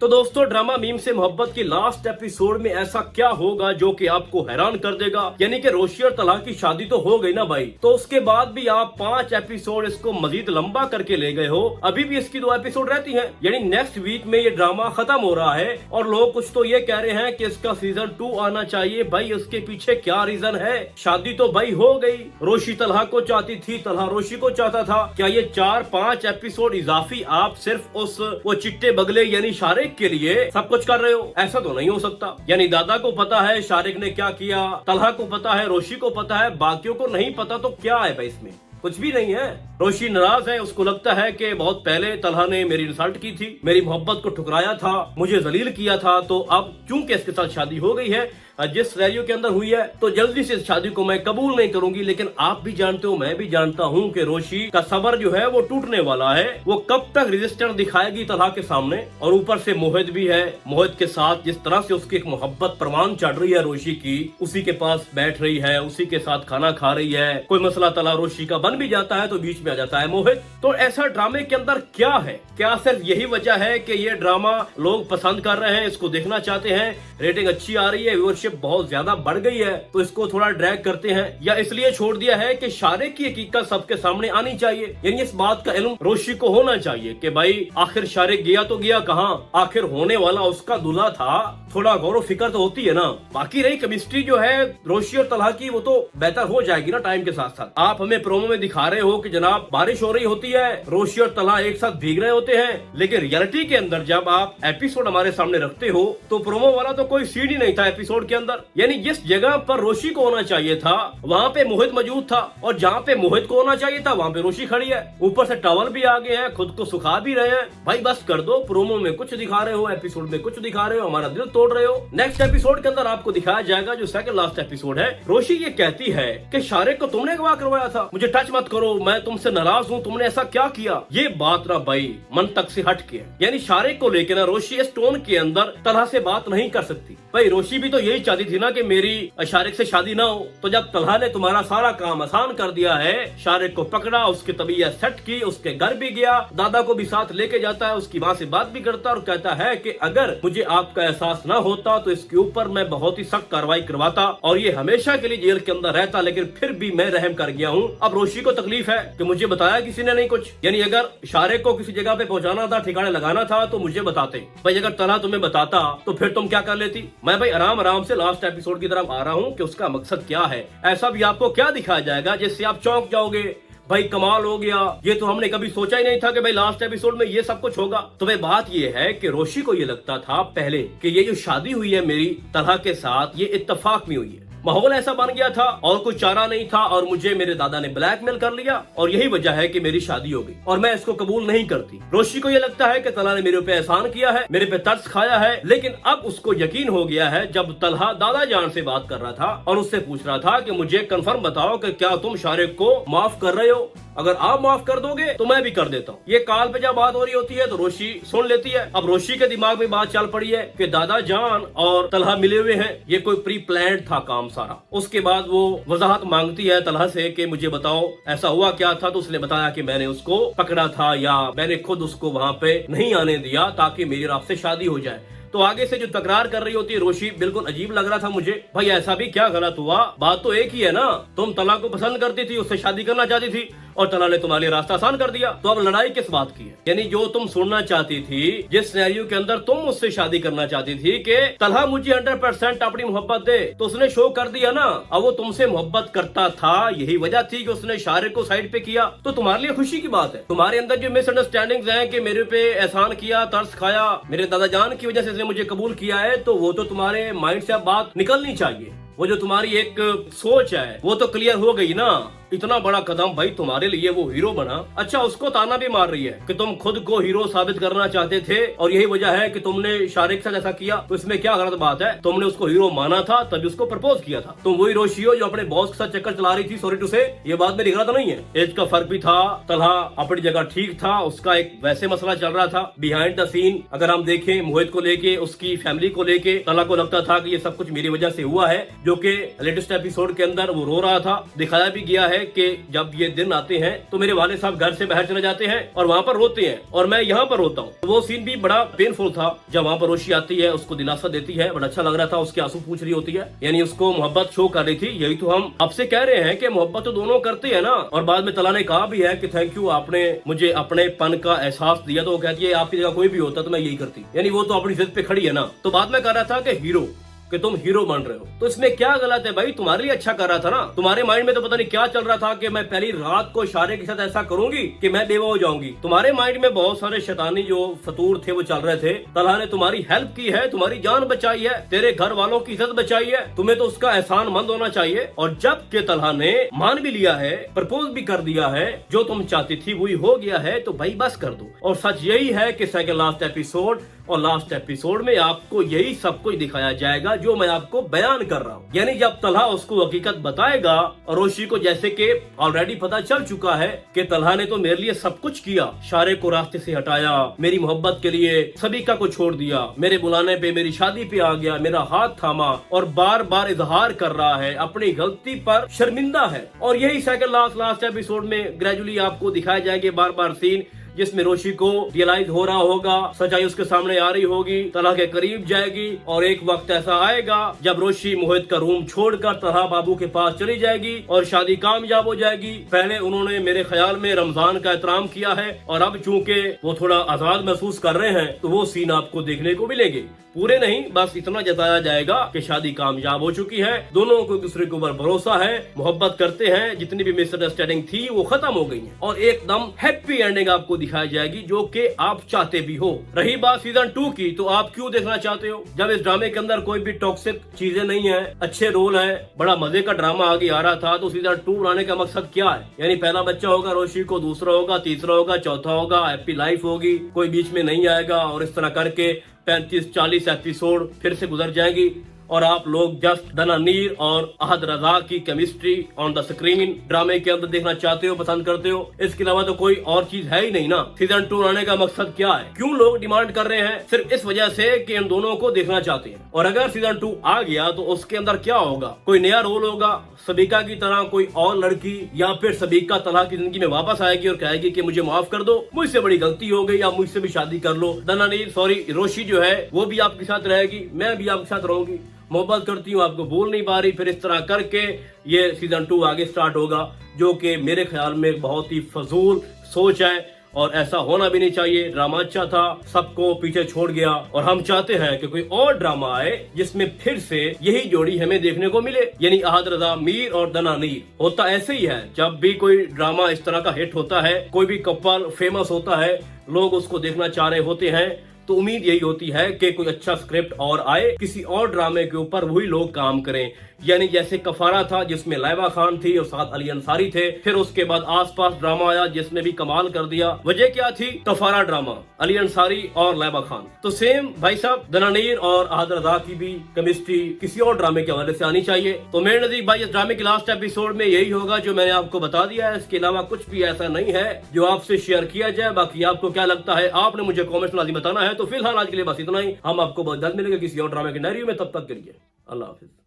तो दोस्तों, drama meme से मोहब्बत की लास्ट एपिसोड में ऐसा क्या होगा जो कि आपको हैरान कर देगा। यानी कि रोशी और तलहा की शादी तो हो गई ना भाई, तो उसके बाद भी आप 5 एपिसोड इसको मजीद लंबा करके ले गए हो। अभी भी इसकी 2 एपिसोड रहती हैं, यानी नेक्स्ट वीक में ये ड्रामा खत्म हो रहा है। और लोग कुछ तो ये कह रहे हैं कि इसका सीजन 2 आना चाहिए। भाई उसके पीछे क्या रीजन है? शादी तो भाई हो गई, रोशी तलहा को चाहती थी, तलहा रोशी को चाहता था। क्या ये 4-5 एपिसोड इजाफी आप सिर्फ उस वो चिट्टे बगले यानी शारिक के लिए सब कुछ कर रहे हो? ऐसा तो नहीं हो सकता। यानी दादा को पता है शारिक ने क्या किया, तलहा को पता है, रोशी को पता है, बाकियों को नहीं पता। तो क्या है भाई इसमें? कुछ भी नहीं है। रोशी नाराज है, उसको लगता है कि बहुत पहले तलहा ने मेरी इंसल्ट की थी, मेरी मोहब्बत को ठुकराया था, मुझे जलील किया था। तो अब क्योंकि इसके साथ शादी हो गई है जिस सिनेरियो के अंदर हुई है, तो जल्दी से इस शादी को मैं कबूल नहीं करूंगी। लेकिन आप भी जानते हो, मैं भी जानता हूं कि रोशी का सबर जो है वो टूटने वाला है। वो कब तक रेजिस्टेंस दिखाएगी तलहा के सामने? और ऊपर से मोहित भी है। मोहित के साथ जिस तरह से उसकी एक मोहब्बत परवान चढ़ रही है रोशी की, उसी के पास बैठ रही है, उसी के साथ खाना खा रही है। कोई मसला तलहा रोशी का बन भी जाता है तो बीच में आ जाता है मोहित। तो ऐसा ड्रामे के अंदर क्या है? क्या सिर्फ यही वजह है कि ये ड्रामा लोग पसंद कर रहे हैं, इसको देखना चाहते हैं, रेटिंग अच्छी आ रही है, व्यूअरशिप बहुत ज्यादा बढ़ गई है, तो इसको थोड़ा ड्रैग करते हैं? या इसलिए छोड़ दिया है कि शारिक की हकीकत सबके सामने आनी चाहिए? यानी इस बात का इल्म रोशी को होना चाहिए कि भाई आखिर शारिक गया तो गया कहाँ, आखिर होने वाला उसका दूल्हा था। थोड़ा गौरव फिक्र तो होती है ना। बाकी रही केमिस्ट्री जो है रोशी और तलहा की, वो तो बेहतर हो जाएगी ना टाइम के साथ साथ। आप हमें प्रोमो में दिखा रहे हो कि जनाब बारिश हो रही होती है, रोशी और तलहा एक साथ भीग रहे होते हैं, लेकिन रियलिटी के अंदर जब आप एपिसोड हमारे सामने रखते हो तो प्रोमो वाला तो कोई सीन ही नहीं था एपिसोड के अंदर। यानी जिस जगह पर रोशी को होना चाहिए था वहाँ पे मोहित मौजूद था, और जहाँ पे मोहित को होना चाहिए था वहाँ पे रोशी खड़ी है। ऊपर से टॉवल भी आ गए हैं, खुद को सुखा भी रहे हैं। भाई बस कर दो, प्रोमो में कुछ दिखा रहे हो, एपिसोड में कुछ दिखा रहे हो, हमारा दिल तोड़ रहे हो। नेक्स्ट एपिसोड के अंदर आपको दिखाया जाएगा, जो सेकंड लास्ट एपिसोड है, रोशी ये कहती है कि शारिक को तुमने अगवा करवाया था, मुझे टच मत करो, मैं तुमसे नाराज हूँ, तुमने ऐसा क्या किया? ये बात ना भाई मन तक से हट के, यानी शारिक को लेकर ना रोशी इस टोन के अंदर तलहा से बात नहीं कर सकती। भाई रोशी भी तो यही चाहती थी ना कि मेरी शारिक से शादी ना हो। तो जब तलहा ने तुम्हारा सारा काम आसान कर दिया है, शारिक को पकड़ा, उसकी तबीयत सेट की, उसके घर भी गया, दादा को भी साथ लेके जाता है, उसकी माँ से बात भी करता है और कहता है कि अगर मुझे आपका एहसास ना होता तो इसके ऊपर मैं बहुत ही सख्त कार्रवाई करवाता और ये हमेशा के लिए जेल के अंदर रहता, लेकिन फिर भी मैं रहम कर गया हूँ। अब रोशी को तकलीफ है कि मुझे बताया किसी ने नहीं कुछ। यानी अगर शारिक को किसी जगह पे पहुंचाना था, ठिकाने लगाना था, तो मुझे बताते। भाई अगर तलहा तुम्हें बताता तो फिर तुम क्या कर लेती? मैं भाई आराम आराम से लास्ट एपिसोड की तरफ आ रहा हूँ कि उसका मकसद क्या है। ऐसा भी आपको क्या दिखाया जाएगा जिससे आप चौंक जाओगे? भाई कमाल हो गया, ये तो हमने कभी सोचा ही नहीं था कि भाई लास्ट एपिसोड में ये सब कुछ होगा। तो भाई बात ये है कि रोशी को ये लगता था पहले कि ये जो शादी हुई है मेरी तलहा के साथ, ये इत्तेफाक में हुई है, माहौल ऐसा बन गया था और कुछ चारा नहीं था, और मुझे मेरे दादा ने ब्लैकमेल कर लिया और यही वजह है कि मेरी शादी हो गई और मैं इसको कबूल नहीं करती। रोशी को ये लगता है कि तलहा ने मेरे पे एहसान किया है, मेरे पे तरस खाया है, लेकिन अब उसको यकीन हो गया है जब तलहा दादा जान से बात कर रहा था और उससे पूछ रहा था कि मुझे कंफर्म बताओ कि क्या तुम शारिक को माफ कर रहे हो? अगर आप माफ कर दोगे तो मैं भी कर देता हूँ। ये काल पे जब बात हो रही होती है तो रोशी सुन लेती है। अब रोशी के दिमाग में बात चल पड़ी है कि दादा जान और तलहा मिले हुए हैं, ये कोई प्री प्लान्ड था काम सारा। उसके बाद वो वजाहत मांगती है तलहा से कि मुझे बताओ ऐसा हुआ क्या था। तो उसने बताया कि मैंने उसको पकड़ा था या मैंने खुद उसको वहाँ पे नहीं आने दिया ताकि मेरी और आपसे शादी हो जाए। तो आगे से जो तकरार कर रही होती है रोशी, बिल्कुल अजीब लग रहा था मुझे। भाई ऐसा भी क्या गलत हुआ? बात तो एक ही है ना, तुम तलहा को पसंद करती थी, उससे शादी करना चाहती थी और तलहा ने तुम्हारे लिए रास्ता आसान कर दिया। तो अब लड़ाई किस बात की है? यानी जो तुम सुनना चाहती थी, जिस सिनेरियो के अंदर तुम मुझसे शादी करना चाहती थी कि तलहा मुझे 100% अपनी मोहब्बत दे, तो उसने शो कर दिया ना। अब वो तुमसे मोहब्बत करता था, यही वजह थी कि उसने शारिक को साइड पे किया। तो तुम्हारे लिए खुशी की बात है। तुम्हारे अंदर जो मिसअंडरस्टैंडिंग्स हैं कि मेरे पे एहसान किया, तरस खाया, मेरे दादा जान की वजह से मुझे कबूल किया है, तो वो तो तुम्हारे माइंड से अब बात निकलनी चाहिए। वो जो तुम्हारी एक सोच है वो तो क्लियर हो गई ना। इतना बड़ा कदम भाई तुम्हारे लिए, वो हीरो बना। अच्छा उसको ताना भी मार रही है कि तुम खुद को हीरो साबित करना चाहते थे और यही वजह है कि तुमने शारिक से ऐसा किया। तो इसमें क्या गलत बात है? तुमने उसको हीरो माना था तभी उसको प्रपोज किया था। तुम वही रोशी हो जो अपने बॉस के साथ चक्कर चला रही थी। सॉरी टू से ये बात मेरी गलत नहीं है, एज का फर्क भी था, तलहा अपनी जगह ठीक था, उसका एक वैसे मसला चल रहा था बिहाइंड द सीन। अगर हम देखें मोहित को लेके, उसकी फैमिली को लेके, तलहा को लगता था कि ये सब कुछ मेरी वजह से हुआ है, जो कि लेटेस्ट एपिसोड के अंदर वो रो रहा था। दिखाया भी गया है कि जब ये दिन आते हैं तो मेरे वाले साहब घर से बाहर चले जाते हैं और वहाँ पर रोते हैं और मैं यहाँ पर रोता हूँ। वो सीन भी बड़ा पेनफुल था जब वहाँ पर रोशी आती है, उसको दिलासा देती है, बड़ा अच्छा लग रहा था। उसके आंसू पूछ रही होती है, यानी उसको मोहब्बत शो कर रही थी। यही तो हम आपसे कह रहे हैं कि मोहब्बत तो दोनों करते हैं ना। और बाद में तला ने कहा भी है कि थैंक यू, आपने मुझे अपने पन का एहसास दिया। तो वो कहती है आपकी जगह कोई भी होता तो मैं यही करती, यानी वो तो अपनी जिद पे खड़ी है ना। तो बाद में कह रहा था कि हीरो, कि तुम हीरो बन रहे हो, तो इसमें क्या गलत है भाई? तुम्हारे लिए अच्छा कर रहा था ना। तुम्हारे माइंड में तो पता नहीं क्या चल रहा था कि मैं पहली रात को इशारे के साथ ऐसा करूंगी कि मैं बेवा हो जाऊंगी। तुम्हारे माइंड में बहुत सारे शैतानी जो फतूर थे वो चल रहे थे। तलहा ने तुम्हारी हेल्प की है, तुम्हारी जान बचाई है, तेरे घर वालों की इज्जत बचाई है, तुम्हें तो उसका एहसान मंद होना चाहिए। और जब के तलहा ने मान भी लिया है, प्रपोज भी कर दिया है, जो तुम चाहती थी वही हो गया है, तो भाई बस कर दो। और सच यही है कि सेकंड लास्ट एपिसोड और लास्ट एपिसोड में आपको यही सब कुछ दिखाया जाएगा जो मैं आपको बयान कर रहा हूँ। यानी जब तलहा उसको हकीकत बताएगा और रोशी को जैसे कि ऑलरेडी पता चल चुका है कि तलहा ने तो मेरे लिए सब कुछ किया, शारे को रास्ते से हटाया, मेरी मोहब्बत के लिए सबिका को छोड़ दिया, मेरे बुलाने पे मेरी शादी पे आ गया, मेरा हाथ थामा और बार बार इजहार कर रहा है, अपनी गलती पर शर्मिंदा है। और यही सेकंड लास्ट एपिसोड में ग्रेजुअली आपको दिखाए जाएंगे बार बार सीन जिसमें रोशी को रियलाइज हो रहा होगा, सच्चाई उसके सामने आ रही होगी, तलहा के करीब जाएगी। और एक वक्त ऐसा आएगा जब रोशी मोहित का रूम छोड़कर तलहा बाबू के पास चली जाएगी और शादी कामयाब हो जाएगी। पहले उन्होंने मेरे ख्याल में रमजान का एहतराम किया है और अब चूंकि वो थोड़ा आजाद महसूस कर रहे हैं तो वो सीन आपको देखने को मिलेंगे। पूरे नहीं, बस इतना जताया जाएगा कि शादी कामयाब हो चुकी है, दोनों को एक दूसरे के ऊपर भरोसा है, मोहब्बत करते हैं, जितनी भी मिसअंडरस्टैंडिंग थी वो खत्म हो गई है और एकदम हैप्पी एंडिंग आपको दिखाई जाएगी जो कि आप चाहते भी हो। रही बात सीजन 2 की, तो आप क्यों देखना चाहते हो जब इस ड्रामे के अंदर कोई भी टॉक्सिक चीजें नहीं है, अच्छे रोल है, बड़ा मजे का ड्रामा आगे आ रहा था। तो सीजन 2 बनाने का मकसद क्या है? यानी पहला बच्चा होगा रोशी को, दूसरा होगा, तीसरा होगा, चौथा होगा, हैप्पी लाइफ होगी, कोई बीच में नहीं आएगा और इस तरह करके 35-40 एपिसोड फिर से गुजर जाएंगी और आप लोग जस्ट दनानीर और अहद रजा की केमिस्ट्री ऑन द स्क्रीन ड्रामे के अंदर देखना चाहते हो, पसंद करते हो। इसके अलावा तो कोई और चीज है ही नहीं ना। सीजन 2 आने का मकसद क्या है? क्यों लोग डिमांड कर रहे हैं? सिर्फ इस वजह से कि इन दोनों को देखना चाहते हैं। और अगर सीजन 2 आ गया तो उसके अंदर क्या होगा? कोई नया रोल होगा, सबिका की तरह कोई और लड़की, या फिर सबिका तलहा की जिंदगी में वापस आएगी और कहेगी कि मुझे माफ कर दो, मुझसे बड़ी गलती हो गई, आप मुझसे भी शादी कर लो। दनानीर सॉरी रोशी जो है वो भी आपके साथ रहेगी, मैं भी आपके साथ रहूंगी, मोहब्बत करती हूँ, आपको बोल नहीं पा रही। फिर इस तरह करके ये सीजन 2 आगे स्टार्ट होगा, जो कि मेरे ख्याल में बहुत ही फजूल सोच है और ऐसा होना भी नहीं चाहिए। ड्रामा अच्छा था, सबको पीछे छोड़ गया और हम चाहते हैं कि कोई और ड्रामा आए जिसमें फिर से यही जोड़ी हमें देखने को मिले, यानी अहद रजा मीर और दनानीर। होता ऐसे ही है, जब भी कोई ड्रामा इस तरह का हिट होता है, कोई भी कपल फेमस होता है, लोग उसको देखना चाह रहे होते हैं, तो उम्मीद यही होती है कि कोई अच्छा स्क्रिप्ट और आए, किसी और ड्रामे के ऊपर वही लोग काम करें। यानी जैसे कफारा था जिसमें लैबा खान थी और साथ अली अंसारी थे, फिर उसके बाद आसपास ड्रामा आया जिसने भी कमाल कर दिया। वजह क्या थी? कफारा ड्रामा, अली अंसारी और लैबा खान। तो सेम भाई साहब दनानीर और अहद रजा की भी केमिस्ट्री किसी और ड्रामे के हवाले से आनी चाहिए। तो मेरे नजदीक भाई इस ड्रामे के लास्ट एपिसोड में यही होगा जो मैंने आपको बता दिया है। इसके अलावा कुछ भी ऐसा नहीं है जो आपसे शेयर किया जाए। बाकी आपको क्या लगता है आपने मुझे कॉमेंट में बताना है। तो फिलहाल आज के लिए बस इतना ही, हम आपको बहुत जल्द मिलेंगे किसी और ड्रामे के नैरियो में। तब तक के लिए अल्लाह हाफिज।